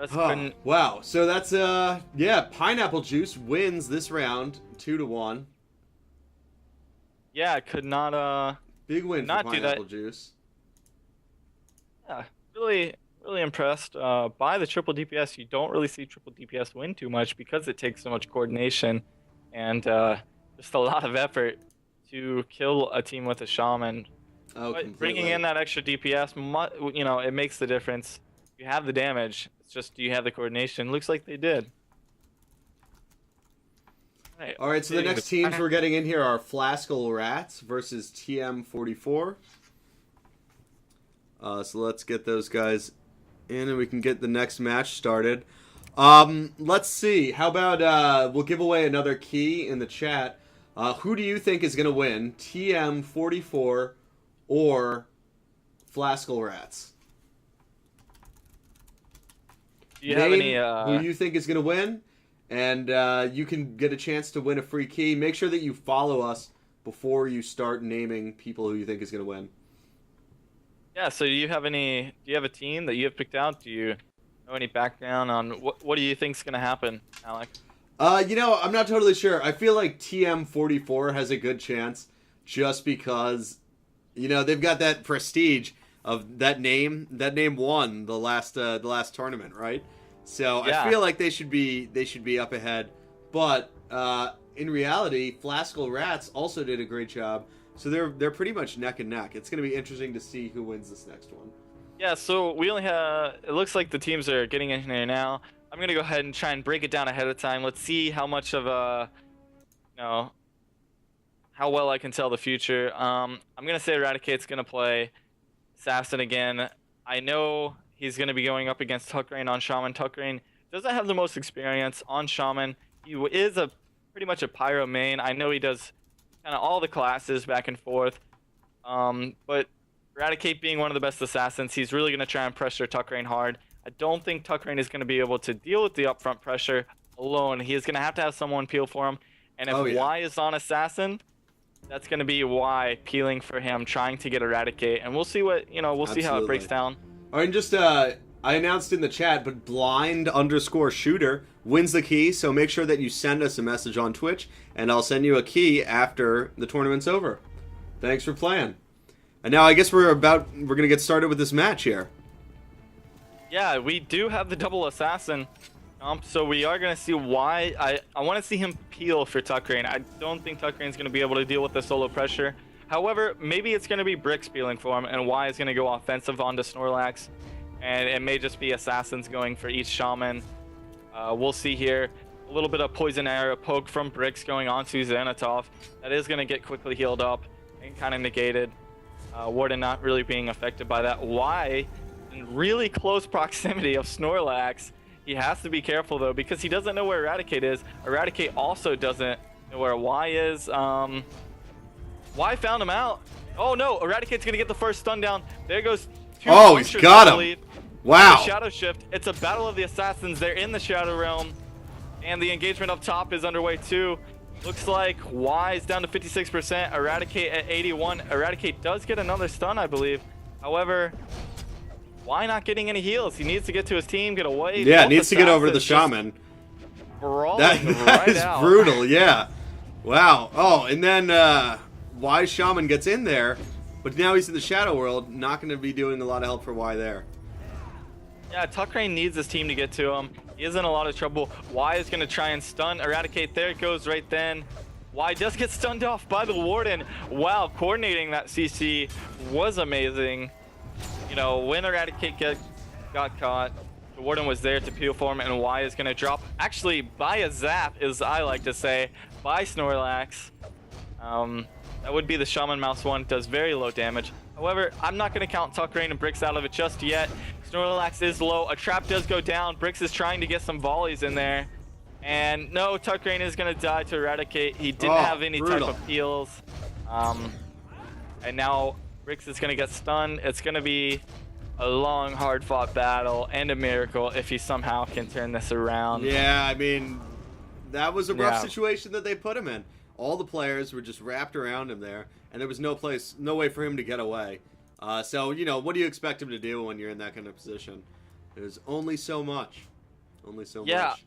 Just Oh, couldn't. wow. So that's yeah, Pineapple Juice wins this round 2-1. Yeah, could not Big win for not do that. Pineapple Juice. Yeah, really impressed by the triple DPS. You don't really see triple DPS win too much because it takes so much coordination and just a lot of effort to kill a team with a shaman. Oh, But bringing in completely. that extra DPS, it makes the difference. You have the damage. It's just, do you have the coordination? Looks like they did. Right, All right, so the hitting next teams we're getting in here are Flaskal Rats versus TM44. So let's get those guys in and we can get the next match started. Let's see. How about we'll give away another key in the chat. Who do you think is going to win? TM44 or Flaskal Rats? Do you have any? Who you think is going to win, and you can get a chance to win a free key. Make sure that you follow us before you start naming people who you think is going to win. Yeah. So do you have any? Do you have a team that you have picked out? Do you know any background on what do you think's gonna happen, Alec? I'm not totally sure. I feel like TM44 has a good chance just because, they've got that prestige of that name. That name won the last tournament, right? So Yeah. I feel like they should be up ahead. But in reality, Flaskal Rats also did a great job. So they're pretty much neck and neck. It's going to be interesting to see who wins this next one. Yeah. So we only have. It looks like the teams are getting in there now. I'm gonna go ahead and try and break it down ahead of time. Let's see how much of how well I can tell the future. I'm gonna say Eradicate's gonna play Assassin again. I know he's gonna be going up against Tuckrain on Shaman. Tuckrain doesn't have the most experience on Shaman. He is pretty much a Pyro main. I know he does kind of all the classes back and forth. But Eradicate being one of the best assassins, he's really gonna try and pressure Tuckrain hard. I don't think Tuckrain is going to be able to deal with the upfront pressure alone. He is going to have someone peel for him. And if Y is on Assassin, that's going to be Y peeling for him, trying to get Eradicate. And we'll see we'll see how it breaks down. All right, and just, I announced in the chat, but blind_shooter wins the key. So make sure that you send us a message on Twitch, and I'll send you a key after the tournament's over. Thanks for playing. And now I guess we're going to get started with this match here. Yeah, we do have the double assassin. So we are going to see why. I want to see him peel for Tuckrain. I don't think Tuckrain's going to be able to deal with the solo pressure. However, maybe it's going to be Bricks peeling for him, and Y is going to go offensive onto Snorlax. And it may just be assassins going for each shaman. We'll see here. A little bit of poison arrow poke from Bricks going onto Xanatov. That is going to get quickly healed up and kind of negated. Warden not really being affected by that. Y in really close proximity of Snorlax. He has to be careful though because he doesn't know where Eradicate is. Eradicate also doesn't know where Y is. Y found him out. Oh no, Eradicate's gonna get the first stun down. There goes two he's punchers, got I him. believe. Wow. The Shadow Shift. It's a battle of the assassins. They're in the Shadow Realm. And the engagement up top is underway too. Looks like Y is down to 56%. Eradicate at 81. Eradicate does get another stun, I believe. However, Y not getting any heals. He needs to get to his team, get away. Yeah, needs to get over the shaman. Brawling That right is out. brutal, yeah. Wow. Oh, and then Y shaman gets in there, but now he's in the Shadow World. Not going to be doing a lot of help for Y there. Yeah, Tuckrain needs his team to get to him. He is in a lot of trouble. Y is going to try and stun Eradicate. There it goes right then. Y does get stunned off by the Warden. Wow, coordinating that CC was amazing. When Eradicate got caught, the Warden was there to peel for him, and Y is going to drop, actually, by a zap, as I like to say, by Snorlax. That would be the Shaman Mouse one. Does very low damage. However, I'm not going to count Tuckrain and Bricks out of it just yet. Snorlax is low. A trap does go down. Bricks is trying to get some volleys in there. And no, Tuckrain is going to die to Eradicate. He didn't have any brutal. type of heals. And now Bricks is going to get stunned. It's going to be a long, hard-fought battle and a miracle if he somehow can turn this around. Yeah, I mean, that was a rough Yeah. situation that they put him in. All the players were just wrapped around him there, and there was no way for him to get away. So, what do you expect him to do when you're in that kind of position? There's only so much. Only so Yeah. much.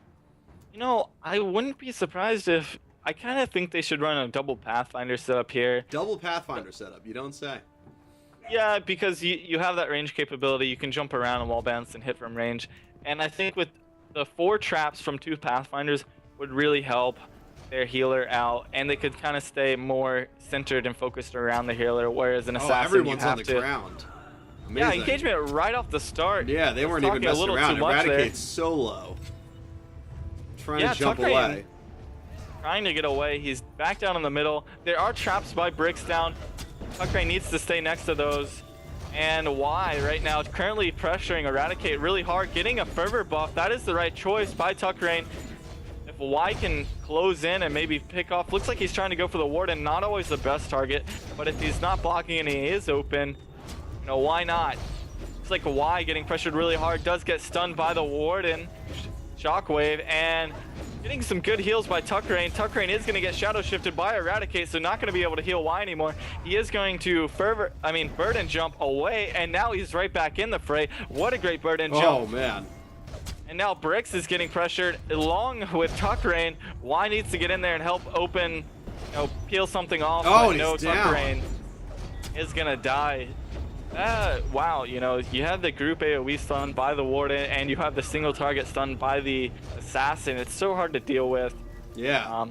You know, I wouldn't be surprised if I kind of think they should run a double Pathfinder setup here. Double Pathfinder setup, you don't say. Yeah, because you have that range capability. You can jump around and wall bounce and hit from range. And I think with the 4 traps from 2 Pathfinders would really help their healer out, and they could kind of stay more centered and focused around the healer, whereas an assassin, everyone's you have on the to... ground. Amazing. Yeah, engagement right off the start. Yeah, they weren't even messing around. Eradicate's solo. Trying to jump away. Trying to get away. He's back down in the middle. There are traps by bricks down. Tuckrane needs to stay next to those. And Y right now currently pressuring Eradicate really hard, getting a fervor buff. That is the right choice by Tuckrane. If Y can close in and maybe pick off, looks like he's trying to go for the warden. Not always the best target, but if he's not blocking and he is open, you know, why not? Looks like Y getting pressured really hard, does get stunned by the warden. Shockwave, and getting some good heals by Tuckrane. Tuckrane is going to get shadow shifted by Eradicate, so not going to be able to heal Y anymore. He is going to burden jump away, and now he's right back in the fray. What a great burden jump. Oh, man. And now Brix is getting pressured along with Tuckrane. Y needs to get in there and help open, you know, peel something off. Oh, but no, he's down. Tuckrane is going to die. Wow, you know, you have the group AoE stun by the warden, and you have the single target stun by the assassin. It's so hard to deal with. Yeah.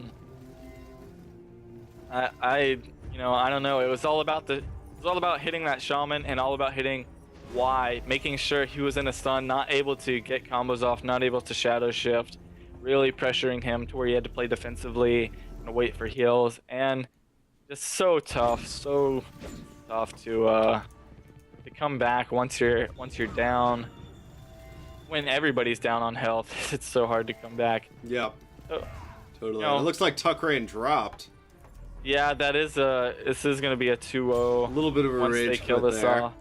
You know, I don't know. It was all about hitting that shaman and all about hitting Y, making sure he was in a stun, not able to get combos off, not able to shadow shift, really pressuring him to where he had to play defensively and wait for heals, and just so tough to come back once you're down. When everybody's down on health, it's so hard to come back. Yep. So, totally. You know, it looks like Tuckrane dropped. Yeah, this is gonna be a 2-0. A little bit of a once rage they kill quit this there. off.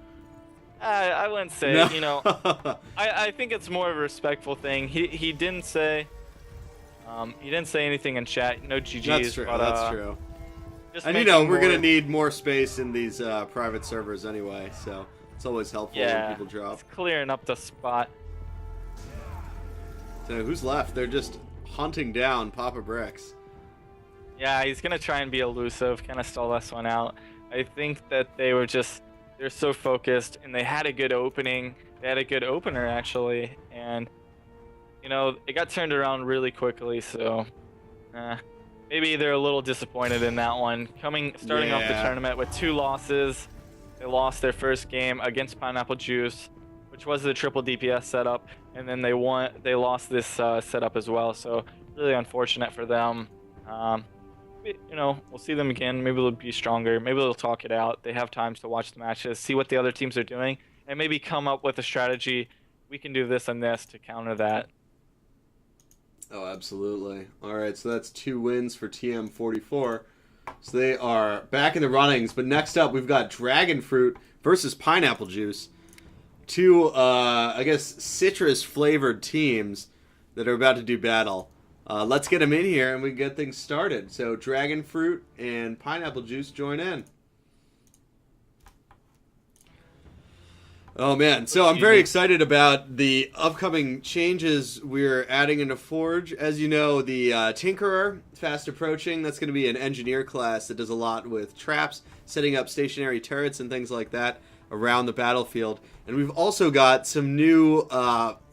I wouldn't say, No. you know, I think it's more of a respectful thing. He didn't say anything in chat. No GGs. That's true. But, that's true. Just And you know, we're making gonna need more space in these private servers anyway, so it's always helpful when people drop. It's clearing up the spot. So who's left? They're just hunting down Papa Brix. Yeah, he's gonna try and be elusive, kind of stall this one out. I think that they're so focused, and they had a good opening. They had a good opener actually, and you know, it got turned around really quickly. So maybe they're a little disappointed in that one. Starting off the tournament with 2 losses. They lost their first game against Pineapple Juice, which was the triple DPS setup, and then they lost this setup as well. So really unfortunate for them. You know, we'll see them again. Maybe they'll be stronger. Maybe they'll talk it out. They have times to watch the matches, see what the other teams are doing, and maybe come up with a strategy. We can do this and this to counter that. Oh, absolutely. All right, so that's 2 wins for TM44. So they are back in the runnings. But next up, we've got Dragon Fruit versus Pineapple Juice. 2, I guess, citrus-flavored teams that are about to do battle. Let's get them in here and we can get things started. So Dragon Fruit and Pineapple Juice join in. Oh man, so I'm very excited about the upcoming changes we're adding into Forge. As you know, the Tinkerer, fast approaching, that's going to be an engineer class that does a lot with traps, setting up stationary turrets and things like that around the battlefield. And we've also got some new,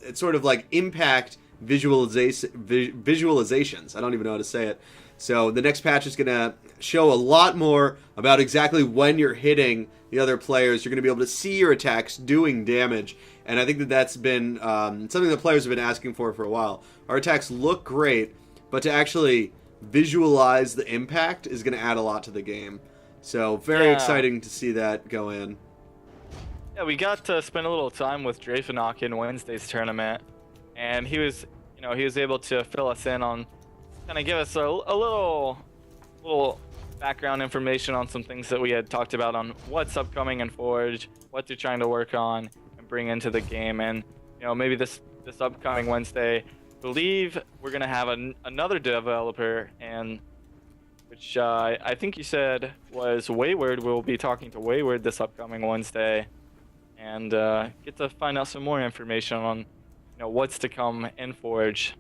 it's sort of like impact visualizations. I don't even know how to say it. So the next patch is going to show a lot more about exactly when you're hitting the other players. You're going to be able to see your attacks doing damage. And I think that that's been something that players have been asking for a while. Our attacks look great, but to actually visualize the impact is going to add a lot to the game. So very exciting to see that go in. Yeah, we got to spend a little time with Dravenok in Wednesday's tournament, and he was able to fill us in on, kind of give us a little background information on some things that we had talked about on what's upcoming in Forge, what they're trying to work on and bring into the game. And you know, maybe this upcoming Wednesday, I believe we're gonna have another developer, and which I think you said was Wayward. We'll be talking to Wayward this upcoming Wednesday, and get to find out some more information on what's to come in Forge.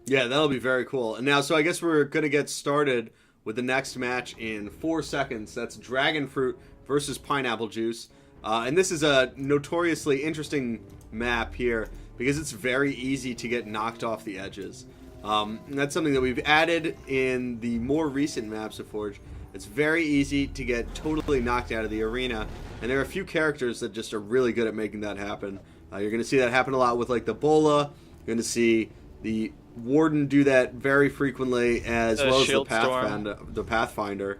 Yeah, that'll be very cool. And now, so I guess we're going to get started with the next match in 4 seconds. That's Dragon Fruit versus Pineapple Juice. And this is a notoriously interesting map here because it's very easy to get knocked off the edges. And that's something that we've added in the more recent maps of Forge. It's very easy to get totally knocked out of the arena. And there are a few characters that just are really good at making that happen. You're going to see that happen a lot with like the Bola. You're going to see the Warden do that very frequently, as well as the Pathfinder.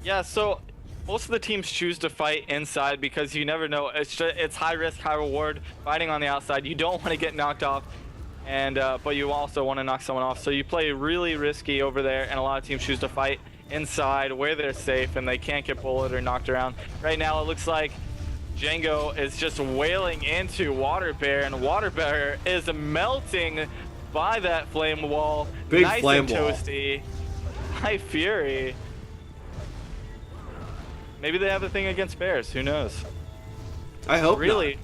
Yeah, so most of the teams choose to fight inside because you never know. It's high risk, high reward. Fighting on the outside, you don't want to get knocked off, and but you also want to knock someone off. So you play really risky over there, and a lot of teams choose to fight inside where they're safe and they can't get bulleted or knocked around. Right now, it looks like Django is just wailing into Water Bear, and Water Bear is melting by that flame wall. Big nice flame and toasty. High Fury. Maybe they have a thing against bears. Who knows? I hope really.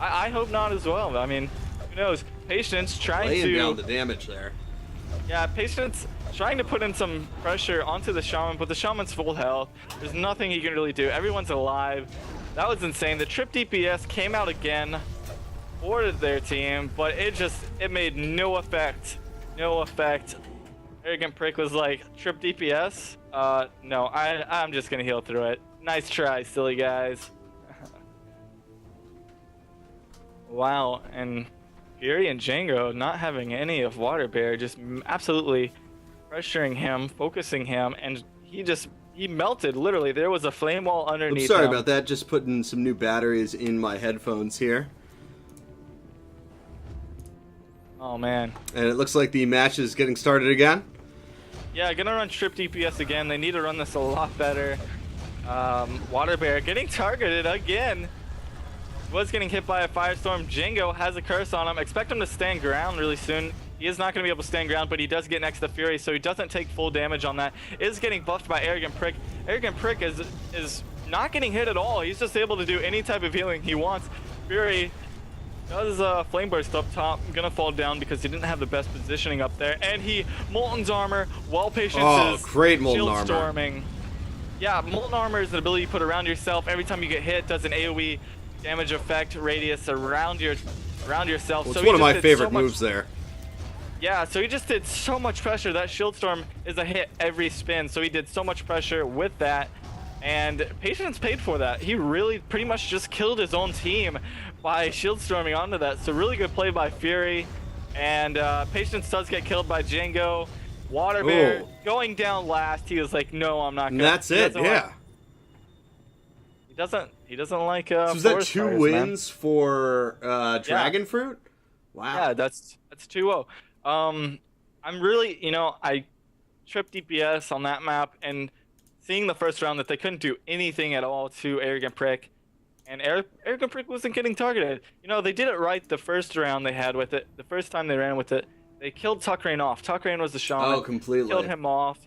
I hope not as well. I mean, who knows? Patience trying laying to down the damage there. Yeah, Patience trying to put in some pressure onto the Shaman, but the Shaman's full health. There's nothing he can really do. Everyone's alive. That was insane. The trip DPS came out again for their team, but it made no effect. No effect. Arrogant Prick was like, trip DPS? No, I'm just gonna heal through it. Nice try, silly guys. Wow, and Fury and Django not having any of Water Bear, just absolutely pressuring him, focusing him, and he melted, literally. There was a flame wall underneath I'm sorry him. about that. Just putting some new batteries in my headphones here. Oh, man. And it looks like the match is getting started again. Yeah, gonna run Trip DPS again. They need to run this a lot better. Water Bear getting targeted again. Was getting hit by a Firestorm. Django has a curse on him. Expect him to stand ground really soon. He is not going to be able to stand ground, but he does get next to Fury, so he doesn't take full damage on that. Is getting buffed by Arrogant Prick. Arrogant Prick is not getting hit at all. He's just able to do any type of healing he wants. Fury does Flame Burst up top. Gonna fall down because he didn't have the best positioning up there. And he Molten's Armor while Patience is great Molten shield Armor. storming. Yeah, Molten Armor is an ability you put around yourself. Every time you get hit, does an AoE damage effect radius around yourself. Well, so it's one of my favorite moves there. Yeah, so he just did so much pressure. That Shield Storm is a hit every spin, so he did so much pressure with that. And Patience paid for that. He really pretty much just killed his own team by Shield Storming onto that. So really good play by Fury. And Patience does get killed by Django. Water Bear going down last. He was like, no, I'm not going to. That's it, yeah. He doesn't like so is that 2 wins for Dragon Fruit? Wow. Yeah, that's 2-0. I'm really, I tripped DPS on that map and seeing the first round that they couldn't do anything at all to Arrogant Prick, and Arrogant Prick wasn't getting targeted. They did it right the first round they had with it. The first time they ran with it, they killed Tuckrain off. Tuckrain was the Shaman. Oh, completely. Killed him off,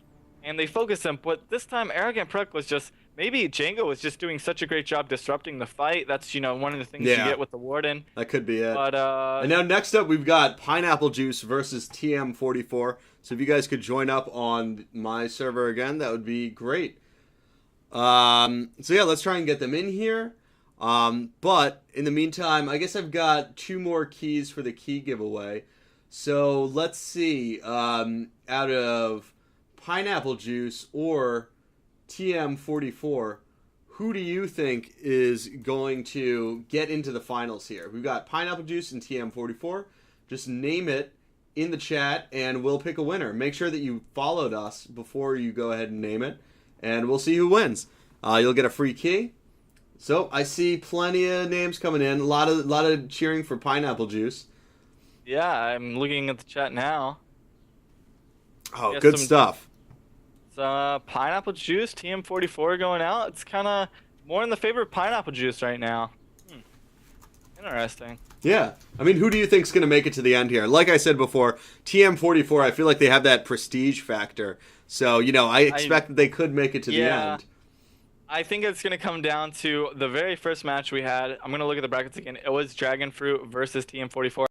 and they focused him. But this time, Arrogant Prick was just, maybe Django was just doing such a great job disrupting the fight. That's, one of the things you get with the Warden. That could be it. But, and now next up, we've got Pineapple Juice versus TM44. So if you guys could join up on my server again, that would be great. So yeah, let's try and get them in here. But in the meantime, I guess I've got 2 more keys for the key giveaway. So let's see, out of Pineapple Juice or TM44, who do you think is going to get into the finals here? We've got Pineapple Juice and TM44. Just name it in the chat and we'll pick a winner. Make sure that you followed us before you go ahead and name it, and we'll see who wins. You'll get a free key. So I see plenty of names coming in. A lot of cheering for Pineapple Juice. Yeah, I'm looking at the chat now. Oh, good stuff. So Pineapple Juice, TM44 going out. It's kind of more in the favor of Pineapple Juice right now. Interesting. Yeah. I mean, who do you think's going to make it to the end here? Like I said before, TM44, I feel like they have that prestige factor. So, I expect that they could make it to the end. I think it's going to come down to the very first match we had. I'm going to look at the brackets again. It was Dragon Fruit versus TM44.